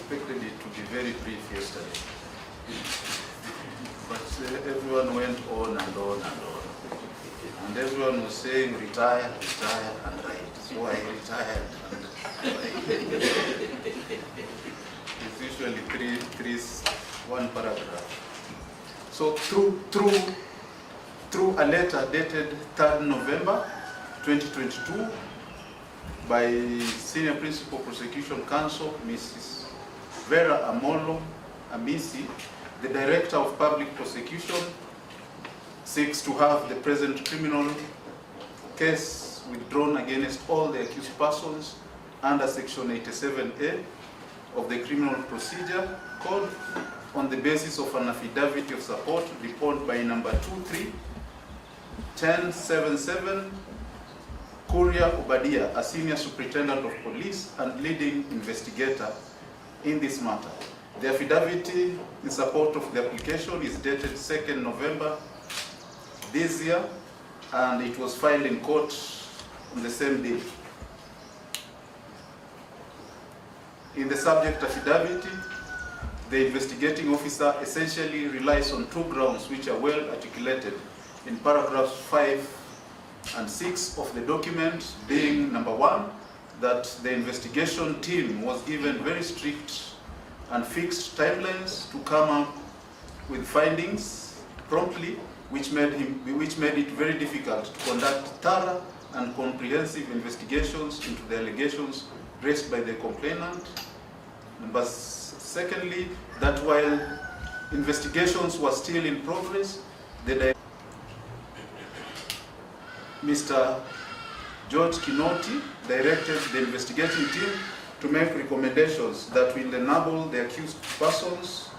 expected it to be very brief yesterday. But everyone went on and on and on. And everyone was saying, retire, retire, and write. So I retired and write. It's usually one paragraph. So through a letter dated 3rd November 2022 by Senior Principal Prosecution Counsel, Mrs. Vera Amolo Amisi, the Director of Public Prosecution seeks to have the present criminal case withdrawn against all the accused persons under Section 87A of the Criminal Procedure Code on the basis of an affidavit of support reported by number 23-1077 Kuria Obadiah, a Senior Superintendent of Police and leading investigator in this matter. The affidavit in support of the application is dated 2nd November this year, and it was filed in court on the same day. In the subject affidavit, the investigating officer essentially relies on two grounds which are well articulated in paragraphs 5 and 6 of the document, being number 1, that the investigation team was given very strict and fixed timelines to come up with findings promptly, which made it very difficult to conduct thorough and comprehensive investigations into the allegations raised by the complainant. But secondly, that while investigations were still in progress, Mr. George Kinoti directed the investigating team to make recommendations that will enable the accused persons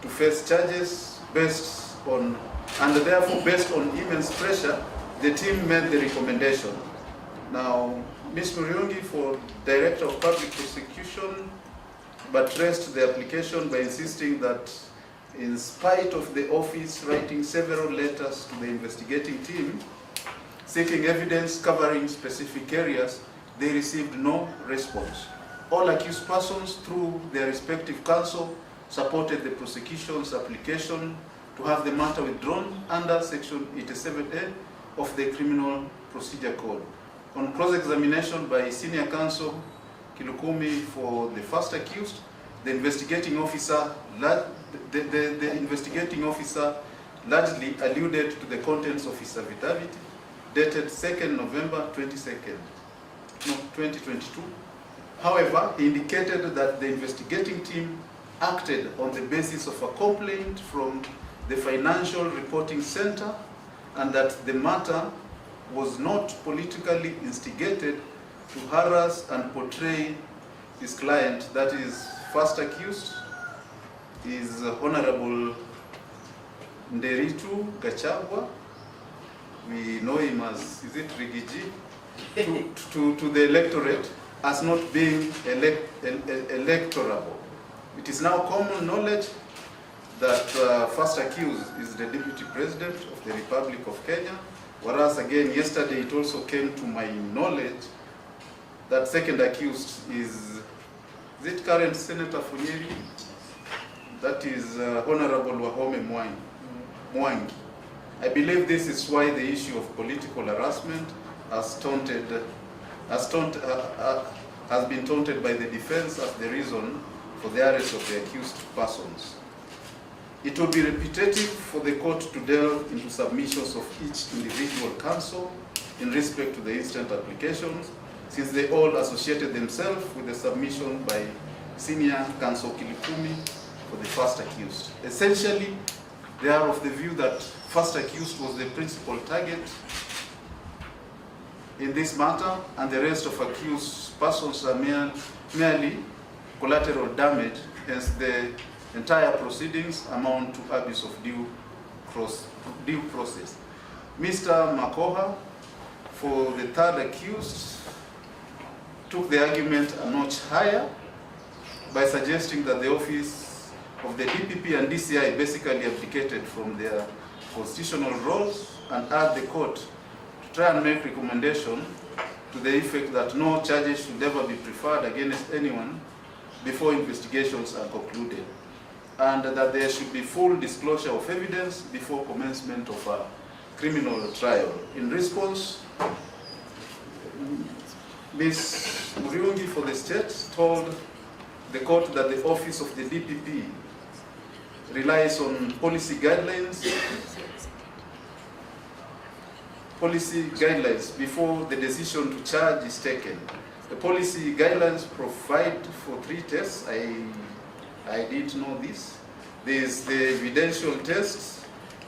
to face charges based on, and therefore based on immense pressure, the team made the recommendation. Now, Ms. Muriungi, for Director of Public Prosecution, buttressed the application by insisting that in spite of the office writing several letters to the investigating team, seeking evidence covering specific areas, they received no response. All accused persons, through their respective counsel, supported the prosecution's application to have the matter withdrawn under Section 87A of the Criminal Procedure Code. On cross-examination by Senior Counsel Kilukumi for the first accused, the investigating officer largely alluded to the contents of his affidavit dated 2nd November 2022. However, he indicated that the investigating team acted on the basis of a complaint from the Financial Reporting Center and that the matter was not politically instigated to harass and portray his client, that is, first accused is Honorable Nyeri Gachagua. We know him as, is it Rigiji? to the electorate as not being electorable. It is now common knowledge that first accused is the Deputy President of the Republic of Kenya, whereas again yesterday it also came to my knowledge that second accused is it current Senator for Nyeri? That is Honorable Wahome Mwangi. I believe this is why the issue of political harassment has been taunted by the defense as the reason for the arrest of the accused persons. It will be repetitive for the court to delve into submissions of each individual counsel in respect to the instant applications, since they all associated themselves with the submission by Senior Counsel Kilukumi for the first accused. Essentially, they are of the view that first accused was the principal target in this matter, and the rest of accused persons are merely collateral damage, hence the entire proceedings amount to abuse of due process. Mr. Makoha, for the third accused, took the argument a notch higher by suggesting that the office of the DPP and DCI basically abdicated from their constitutional roles and urged the court to try and make recommendation to the effect that no charges should ever be preferred against anyone before investigations are concluded, and that there should be full disclosure of evidence before commencement of a criminal trial. In response, Ms. Muriungi for the state told the court that the office of the DPP relies on policy guidelines before the decision to charge is taken. The policy guidelines provide for 3 tests. I didn't know this. There's the evidential test,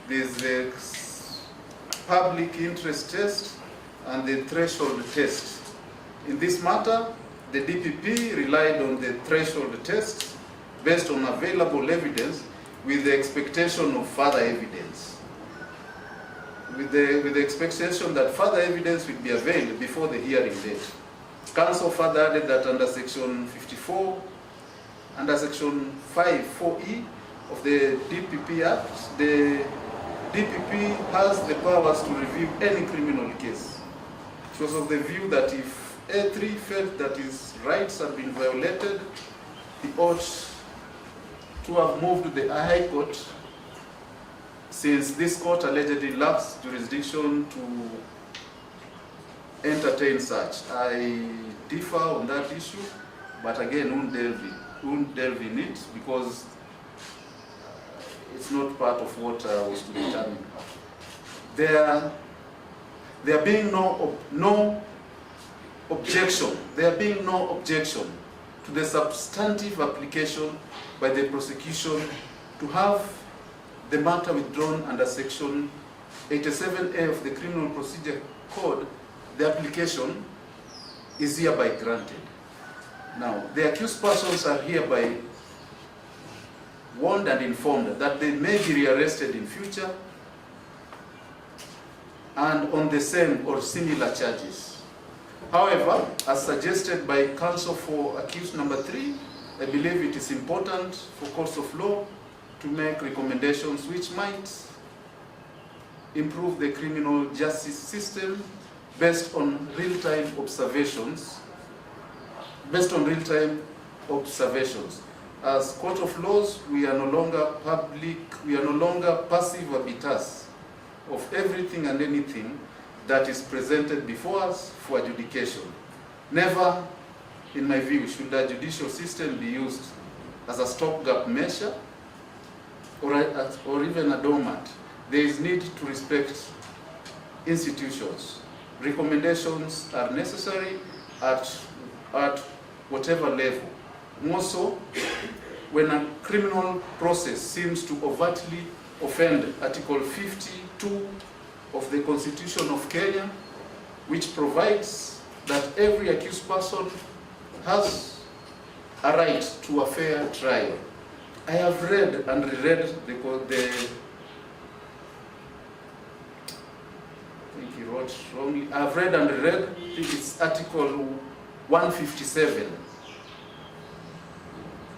there's the public interest test, and the threshold test. In this matter, the DPP relied on the threshold test based on available evidence with the expectation of further evidence. With the expectation that further evidence will be availed before the hearing date. Counsel further added that under Section 54, under Section 5(4)(e) of the DPP Act, the DPP has the powers to review any criminal case. It was of the view that if A3 felt that his rights had been violated, he ought to have moved the High Court, since this court allegedly lacks jurisdiction to entertain such. I differ on that issue, but again, won't delve in it because it's not part of what was to be determined. There being no objection to the substantive application by the prosecution to have the matter withdrawn under Section 87A of the Criminal Procedure Code, the application is hereby granted. Now, the accused persons are hereby warned and informed that they may be rearrested in future and on the same or similar charges. However, as suggested by counsel for accused number 3, I believe it is important for courts of law to make recommendations which might improve the criminal justice system based on real-time observations. As court of laws, we are no longer passive arbiters of everything and anything that is presented before us for adjudication. Never, in my view, should the judicial system be used as a stopgap measure or even a doormat. There is need to respect institutions. Recommendations are necessary at whatever level. More so, when a criminal process seems to overtly offend Article 52 of the Constitution of Kenya, which provides that every accused person has a right to a fair trial. I have read and reread I think he wrote wrongly. I have read and reread, I think it's Article 157.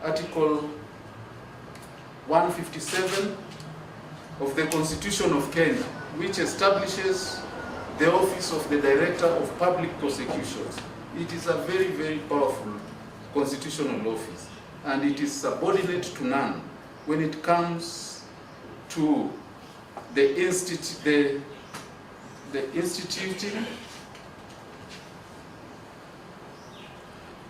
Article 157 of the Constitution of Kenya, which establishes the office of the Director of Public Prosecutions. It is a very, very powerful constitutional office, and it is subordinate to none when it comes to the instituting,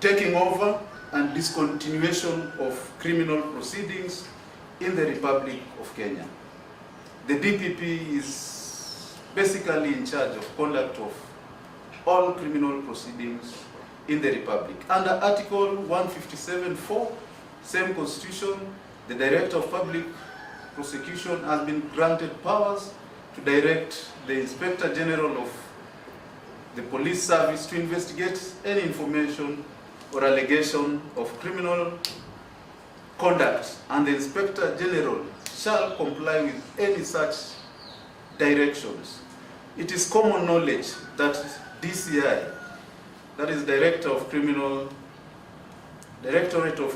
taking over and discontinuation of criminal proceedings in the Republic of Kenya. The DPP is basically in charge of conduct of all criminal proceedings in the Republic. Under Article 157(4), same Constitution, the Director of Public Prosecution has been granted powers to direct the Inspector General of the Police Service to investigate any information or allegation of criminal conduct, and the Inspector General shall comply with any such directions. It is common knowledge that DCI, that is Directorate of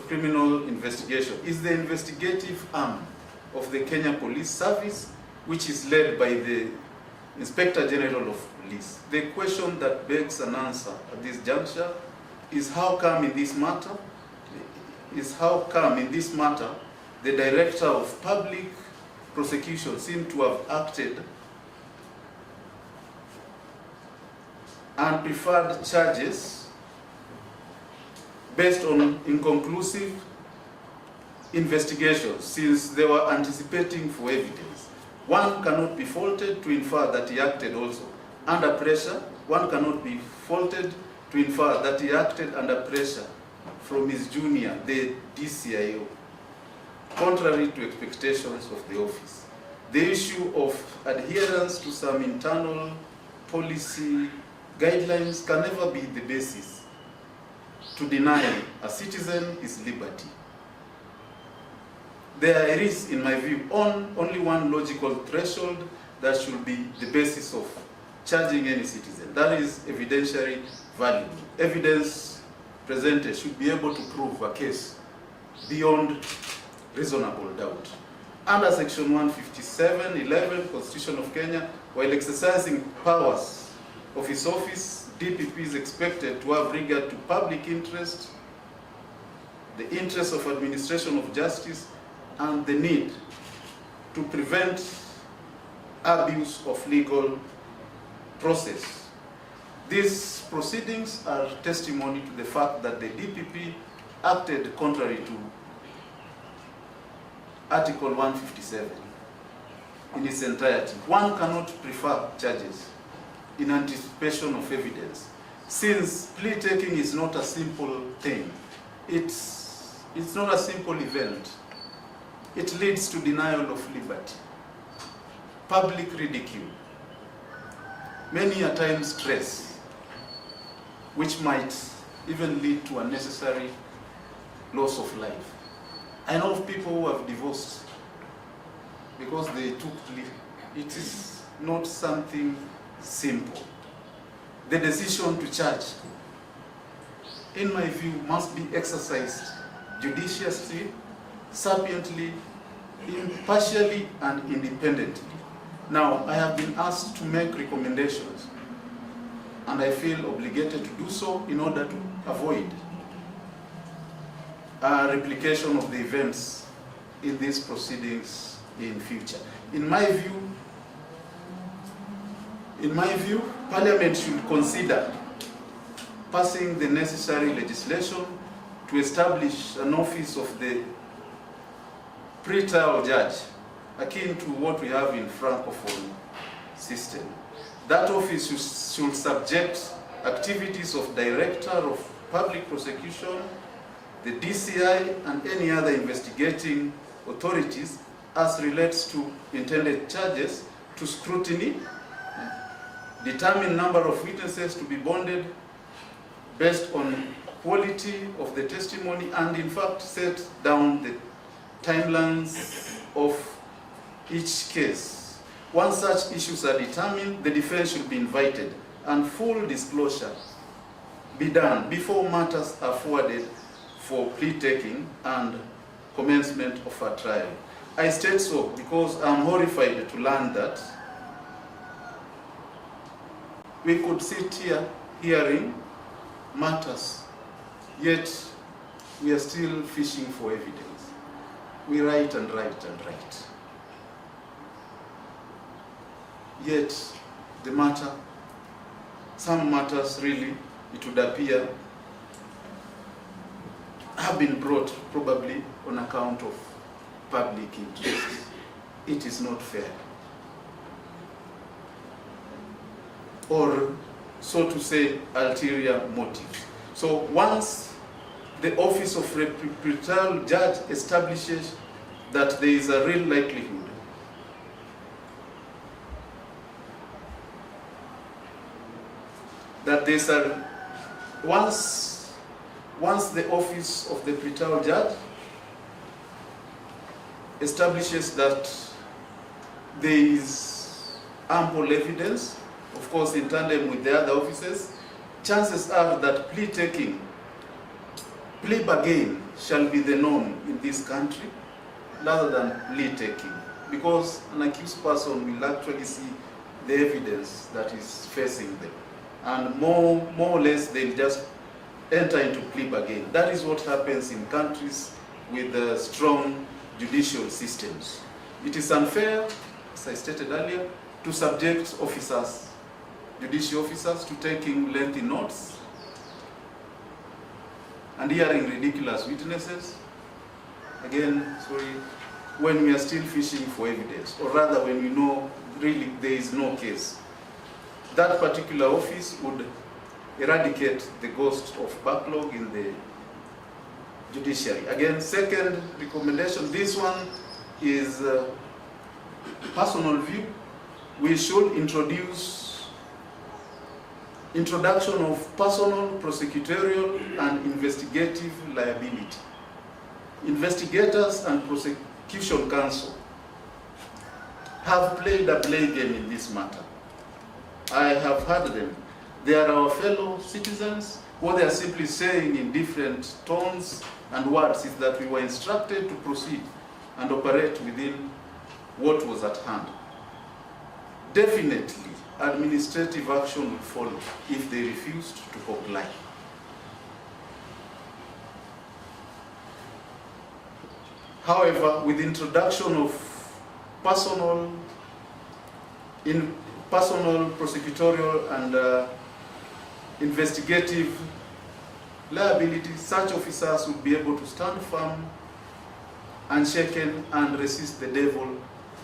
Criminal Investigation, is the investigative arm of the Kenya Police Service, which is led by the Inspector General of Police. The question that begs an answer at this juncture is how come in this matter, is how come in this matter the Director of Public Prosecution seemed to have acted and preferred charges based on inconclusive investigations, since they were anticipating for evidence. One cannot be faulted to infer that he acted also under pressure. One cannot be faulted to infer that he acted under pressure from his junior, the DCIO, contrary to expectations of the office. The issue of adherence to some internal policy guidelines can never be the basis to deny a citizen his liberty. There is, in my view, only one logical threshold that should be the basis of charging any citizen. That is evidentiary value. Evidence presented should be able to prove a case beyond reasonable doubt. Under Section 157(11) Constitution of Kenya, while exercising powers of his office, DPP is expected to have regard to public interest, the interest of administration of justice, and the need to prevent abuse of legal process. These proceedings are testimony to the fact that the DPP acted contrary to Article 157 in its entirety. One cannot prefer charges in anticipation of evidence, since plea taking is not a simple thing. It's not a simple event. It leads to denial of liberty, public ridicule, many a times stress, which might even lead to unnecessary loss of life. I know of people who have divorced because they took plea. It is not something simple. The decision to charge, in my view, must be exercised judiciously, sapiently, impartially, and independently. Now, I have been asked to make recommendations, and I feel obligated to do so in order to avoid a replication of the events in these proceedings in future. In my view, Parliament should consider passing the necessary legislation to establish an office of the pre-trial judge, akin to what we have in Francophone system. That office should subject activities of Director of Public Prosecution, the DCI, and any other investigating authorities as relates to intended charges to scrutiny, determine number of witnesses to be bonded based on quality of the testimony, and in fact set down the timelines of each case. Once such issues are determined, the defense should be invited and full disclosure be done before matters are forwarded for plea taking and commencement of a trial. I state so because I'm horrified to learn that we could sit here hearing matters, yet we are still fishing for evidence. We write and write and write. Yet the matter, some matters really, it would appear, have been brought probably on account of public interest. It is not fair. Or, so to say, ulterior motives. So once the office of pre-trial judge establishes that there is a real likelihood that there's a, once the office of the pre-trial judge establishes that there is ample evidence, of course in tandem with the other offices, chances are that plea taking, plea bargain shall be the norm in this country rather than plea taking, because an accused person will actually see the evidence that is facing them, and more or less they'll just enter into plea bargain. That is what happens in countries with strong judicial systems. It is unfair, as I stated earlier, to subject officers, judicial officers, to taking lengthy notes and hearing ridiculous witnesses. Again, sorry, when we are still fishing for evidence, or rather when we know really there is no case. That particular office would eradicate the ghost of backlog in the judiciary. Again, second recommendation, this one is personal view. We should introduction of personal, prosecutorial and investigative liability. Investigators and prosecution counsel have played a blame game in this matter. I have heard them. They are our fellow citizens. What they are simply saying in different tones and words is that we were instructed to proceed and operate within what was at hand. Definitely, administrative action will follow if they refused to comply. However, with the introduction of personal, prosecutorial and investigative liability, such officers would be able to stand firm, unshaken, and resist the devil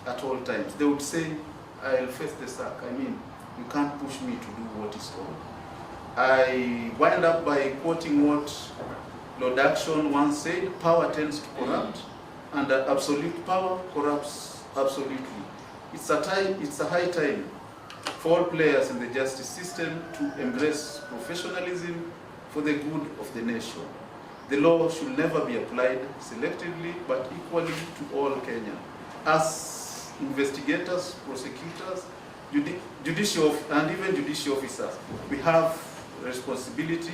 at all times. They would say, I'll face the sack. I mean, you can't push me to do what is wrong. I wind up by quoting what Lord Action once said, power tends to corrupt, and absolute power corrupts absolutely. It's a high time for all players in the justice system to embrace professionalism for the good of the nation. The law should never be applied selectively, but equally to all Kenyans. As investigators, prosecutors, judicial and even judicial officers, we have responsibility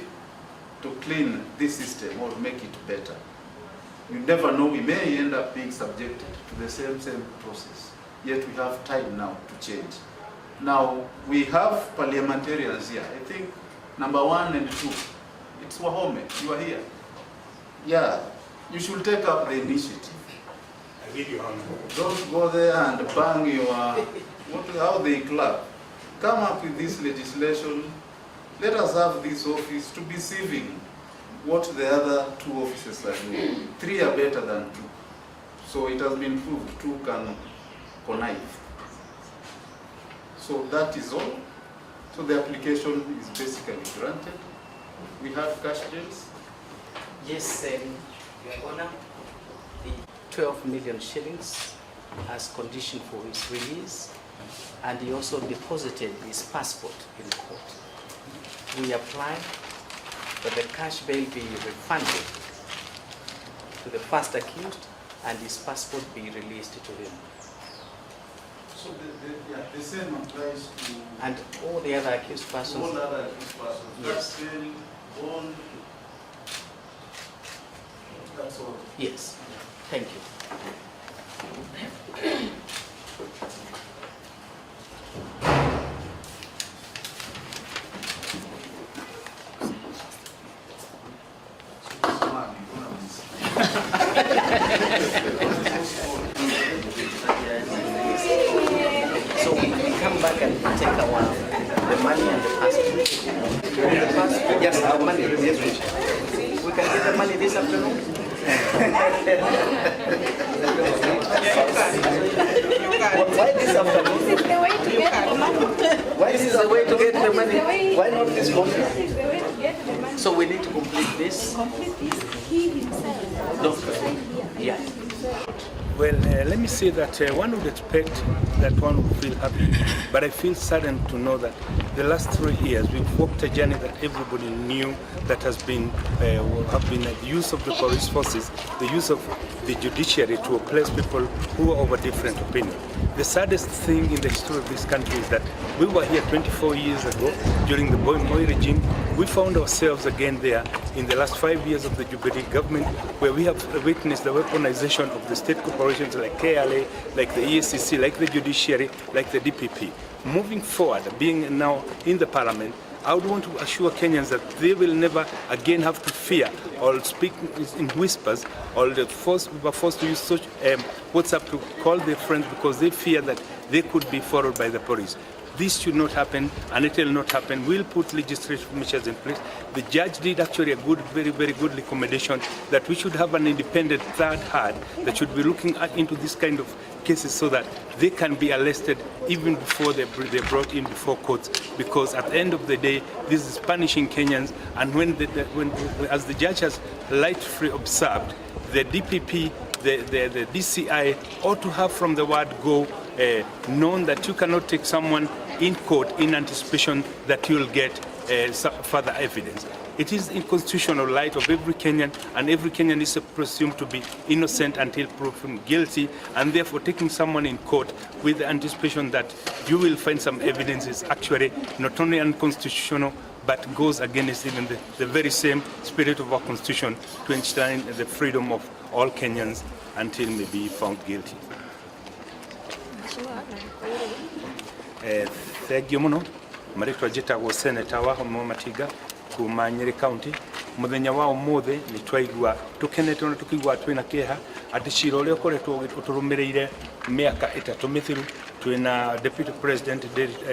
to clean this system or make it better. You never know, we may end up being subjected to the same process. Yet we have time now to change. Now, we have parliamentarians here. I think number 1 and 2, it's Wahome, you are here. Yeah, you should take up the initiative. I give you honor. Don't go there and bang your, how they clap. Come up with this legislation. Let us have this office to be serving what the other 2 offices are doing. 3 are better than 2. So it has been proved 2 can connive. So that is all. So the application is basically granted. We have cash bills. Yes, Your Honor, the 12 million shillings as condition for his release, and he also deposited his passport in court. We apply that the cash bail be refunded to the first accused and his passport be released to him. So the same applies to... And all the other accused persons? All other accused persons. Yes. Cash bail, bond, that's all. Yes. Thank you. So we come back and take the money and the passport. Yes, the money. Yes, we can get the money this afternoon. Why this afternoon? This is the way to get the money. Why is this the way to get the money? Why not this morning? This is the way to get the money. So we need to complete this. Complete this. He himself. Doctor. Yeah. Well, let me say that one would expect that one would feel happy, but I feel saddened to know that the last 3 years we've walked a journey that everybody knew that have been the use of the police forces, the use of the judiciary to oppress people who are of a different opinion. The saddest thing in the history of this country is that we were here 24 years ago during the Moi regime. We found ourselves again there in the last 5 years of the Jubilee government, where we have witnessed the weaponization of the state corporations like KLA, like the EACC, like the judiciary, like the DPP. Moving forward, being now in the parliament, I would want to assure Kenyans that they will never again have to fear or speak in whispers or be forced to use such WhatsApp to call their friends because they fear that they could be followed by the police. This should not happen, and it will not happen. We'll put legislative measures in place. The judge did actually a good, very, very good recommendation that we should have an independent third hand that should be looking into this kind of cases so that they can be arrested even before they're brought in before courts. Because at the end of the day, this is punishing Kenyans. And as the judge has rightfully observed, the DPP, the DCI ought to have from the word go known that you cannot take someone in court in anticipation that you'll get further evidence. It is in constitutional right of every Kenyan, and every Kenyan is presumed to be innocent until proven guilty, and therefore taking someone in court with the anticipation that you will find some evidence is actually not only unconstitutional, but goes against even the very same spirit of our constitution to enshrine the freedom of all Kenyans until may be found guilty. Thank you muno. Maritwa njĩtagwo Senator Wahome Matiga kuma Nyeri County. Muthenya wa ũmũthĩ nĩ twaigua tũkenete na tũkigua twĩna kĩeha atĩ cira ũrĩa ũkoretwo ũtũrũmĩrĩire mĩaka 3 mĩthiru twĩna Deputy President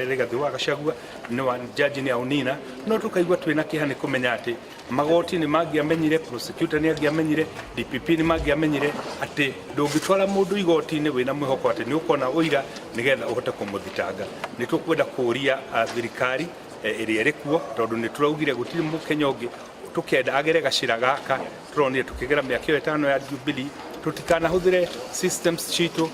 Rigathi Gachagua no judge nĩ aunina no tũkaigua twĩna kĩeha nĩ kũmenya atĩ magoti nĩ mangĩamenyire, prosecutor nĩ angĩamenyire, DPP nĩ mangĩamenyire atĩ ndũngĩtwara mũndũ igoti-inĩ wĩna mwĩhoko atĩ nĩ ũkona ũira nĩgetha ũhote kũmũthitanga. Nĩ tũkwenda kũria thirikari ĩrĩa ĩrĩ kuo tondũ nĩ tũraugire gũtirĩ mũkenya ũngĩ tũkenda agere gacira gaka tũronire tũkĩgera mĩaka 5 ya Jubilee tutikanahũthĩre systems citũ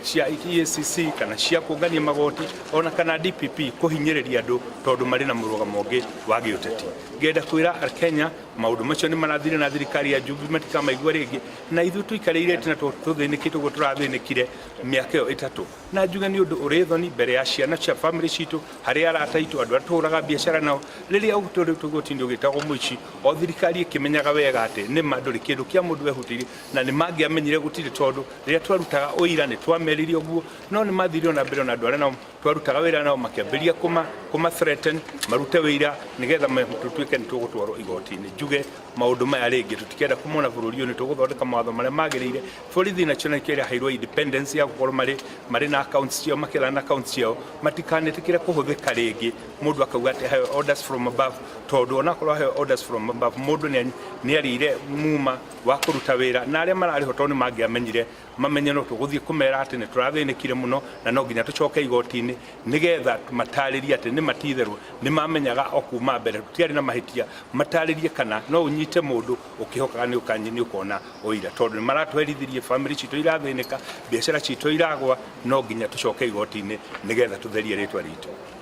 cia EACC kana cia kũngania magoti ona kana DPP kũhinyĩrĩria andũ tondũ marĩ na mũrũgamo ũngĩ wa gĩũteti. Ngenda kwĩra Kenya maũndũ macio nĩ marathire na thirikari ya Jubilee matikamaigua rĩngĩ na ithuĩ tũikarĩire tena tũthĩnĩkĩtwo gũ tũrathĩnĩkire mĩaka ĩyo 3 na njuge nĩ ũndũ ũrĩ thoni mbere ya ciana cia family citũ harĩa arata itũ andũ atũraga biacara nao rĩrĩa ũgũtũrĩ tũgotini ũgĩtagwo mũici o thirikari ĩkĩmenyaga wega atĩ nĩ mandũrĩ kĩndũ kĩa mũndũ wehutirie na nĩ mangĩamenyire gũtirĩ tondũ rĩrĩa twarutaga ũira nĩ twameririe ũguo no nĩ mathire na mbere na andũ arĩa nao twarutaga wĩra nao makĩambĩria kuma threaten marute wĩira nĩgetha tũtuĩke nĩ tũgũtwarwo igoti-inĩ. Njuge maũndũ maya rĩngĩ tũtikenda kumona bũrũri ũyũ nĩ tũgũthondeka mawatho marĩa magĩrĩire. Borithi national kĩrĩa hairwo independence ya gũkorwo marĩ na accounts ciao makĩra na accounts ciao matikanĩtĩkĩre kũhũthĩka rĩngĩ mũndũ akauga atĩ heo orders from above tondũ onakorwo heo orders from above mũndũ nĩ arĩire muma wa kũruta wĩra na arĩa mararĩho tondũ nĩ mangĩamenyire mamenye no tũgũthiĩ kũmera atĩ nĩ tũrathĩnĩkire mũno na no nginya tũcoke igoti-inĩ nĩgetha matarĩrie atĩ nĩ matitherwo nĩ mamenyaga o kuma mbere tũtiarĩ na mahĩtia matarĩrie kana no ũnyite mũndũ ũkĩhokaga nĩ ũkanyini ũkona ũira tondũ nĩ maratwerithirie family citũ irathĩnĩka biacara citũ iragwa no nginya tũcoke igoti-inĩ nĩgetha tũtherie rĩtwa ritũ.